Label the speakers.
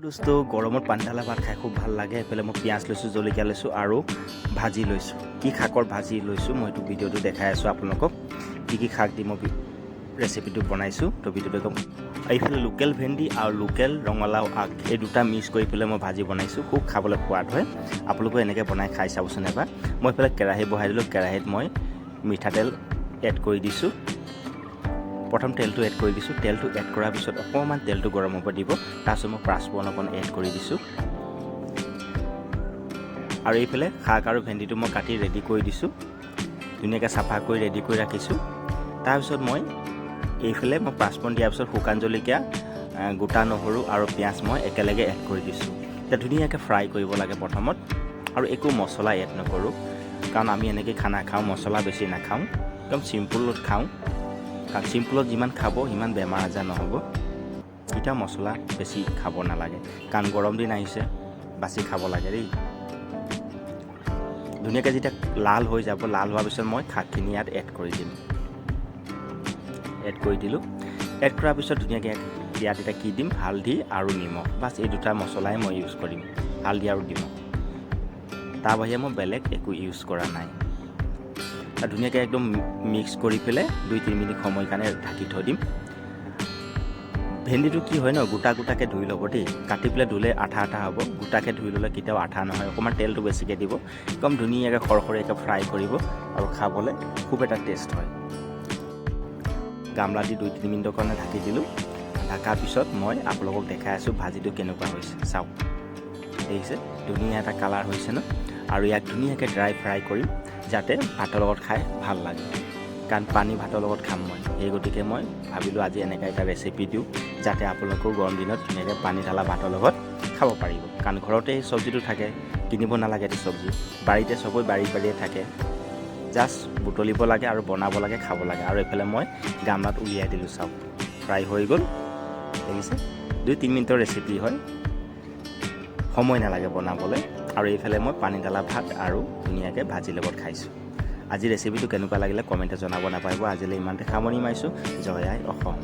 Speaker 1: দোস্তো গৰমত পানীঢালা ভাত খাই খুব ভাল লাগে। এফালে মই পিঁয়াজ লৈছোঁ, জলকীয়া লৈছোঁ আৰু ভাজি লৈছোঁ। কি শাকৰ ভাজি লৈছোঁ মই এইটো ভিডিঅ'টো দেখাই আছোঁ আপোনালোকক। কি শাক দি মই ৰেচিপিটো বনাইছোঁ তো ভিডিঅ'টো একদম। এইফালে লোকেল ভেন্দি আৰু লোকেল ৰঙালাও আগ এই দুটা মিক্স কৰি পেলাই মই ভাজি বনাইছোঁ। খুব খাবলৈ সোৱাদ হয়। আপোনালোকে এনেকৈ বনাই খাই চাবচোন এবাৰ। মই এইফালে কেৰাহী বহাই দিলোঁ। কেৰাহীত মই মিঠাতেল এড কৰি দিছোঁ। প্ৰথম তেলটো এড কৰি দিছোঁ। তেলটো এড কৰাৰ পিছত অকণমান তেলটো গৰম হ'ব দিব। তাৰপিছত মই পাঁচফোৰণ অকণ এড কৰি দিছোঁ। আৰু এইফালে শাক আৰু ভেন্দিটো মই কাটি ৰেডি কৰি দিছোঁ। ধুনীয়াকৈ চাফা কৰি ৰেডি কৰি ৰাখিছোঁ। তাৰপিছত মই এইফালে পাঁচফোৰণ দিয়াৰ পিছত শুকান জলকীয়া, গোটা নহৰু আৰু পিঁয়াজ মই একেলগে এড কৰি দিছোঁ। এতিয়া ধুনীয়াকৈ ফ্ৰাই কৰিব লাগে প্ৰথমত। আৰু একো মছলা এড নকৰোঁ, কাৰণ আমি এনেকৈ খানা খাওঁ, মছলা বেছি নাখাওঁ, একদম চিম্পুলত খাওঁ। কাৰণ চিম্পুলত যিমান খাব সিমান বেমাৰ আজাৰ নহ'ব। এতিয়া মছলা বেছি খাব নালাগে, কাৰণ গৰম দিন আহিছে, বাছি খাব লাগে দেই। ধুনীয়াকৈ যেতিয়া লাল হৈ যাব, লাল হোৱাৰ পিছত মই শাকখিনি ইয়াত এড কৰি দিম। এড কৰি দিলোঁ। এড কৰাৰ পিছত ধুনীয়াকৈ ইয়াত এতিয়া কি দিম, হালধি আৰু নিমখ। বাছ এই দুটা মছলাই মই ইউজ কৰিম, হালধি আৰু নিমখ। তাৰ বাহিৰে মই বেলেগ একো ইউজ কৰা নাই। ধুনীয়াকৈ একদম মিক্স কৰি পেলাই 2-3 মিনিট সময় কাৰণে ঢাকি থৈ দিম। ভেন্দিটো কি হয় ন, গোটা গোটাকৈ ধুই ল'ব দেই। কাটি পেলাই ধুলে আঠা আঠা হ'ব। গোটাকৈ ধুই ল'লে কেতিয়াও আঠা নহয়। অকণমান তেলটো বেছিকৈ দিব, একদম ধুনীয়াকৈ খৰখৰীয়াকৈ ফ্ৰাই কৰিব আৰু খাবলৈ খুব এটা টেষ্ট হয়। গামলা দি 2-3 মিনিটৰ কাৰণে ঢাকি দিলোঁ। ঢাকাৰ পিছত মই আপোনালোকক দেখাই আছোঁ ভাজিটো কেনেকুৱা হৈছে। চাওক, দেখিছে ধুনীয়া এটা কালাৰ হৈছে ন। আৰু ইয়াক ধুনীয়াকৈ ড্ৰাই ফ্ৰাই কৰিম, যাতে ভাতৰ লগত খাই ভাল লাগে। কাৰণ পানী ভাতৰ লগত খাম মই, সেই গতিকে মই ভাবিলোঁ আজি এনেকৈ এটা ৰেচিপি দিওঁ, যাতে আপোনালোকেও গৰম দিনত ধুনীয়াকৈ পানী ঢালা ভাতৰ লগত খাব পাৰিব। কাৰণ ঘৰতে এই চব্জিটো থাকে, কিনিব নালাগে। এইটো চব্জি বাৰীতে চবৰে বাৰীয়ে থাকে। জাষ্ট বুটলিব লাগে আৰু বনাব লাগে, খাব লাগে। আৰু এইফালে মই গামলাত উলিয়াই দিলোঁ। চাওক, ফ্ৰাই হৈ গ'ল, দেখিছে। 2-3 মিনিটৰ ৰেচিপি হয়, সময় নালাগে বনাবলৈ। আৰু এইফালে মই পানী ঢালা ভাত আৰু ধুনীয়াকৈ ভাজিৰ লগত খাইছোঁ। আজি ৰেচিপিটো কেনেকুৱা লাগিলে কমেণ্টে জনাব নাপাহৰিব। আজিলৈ ইমানতে সামৰণি মাৰিছোঁ। জয় আই অসম।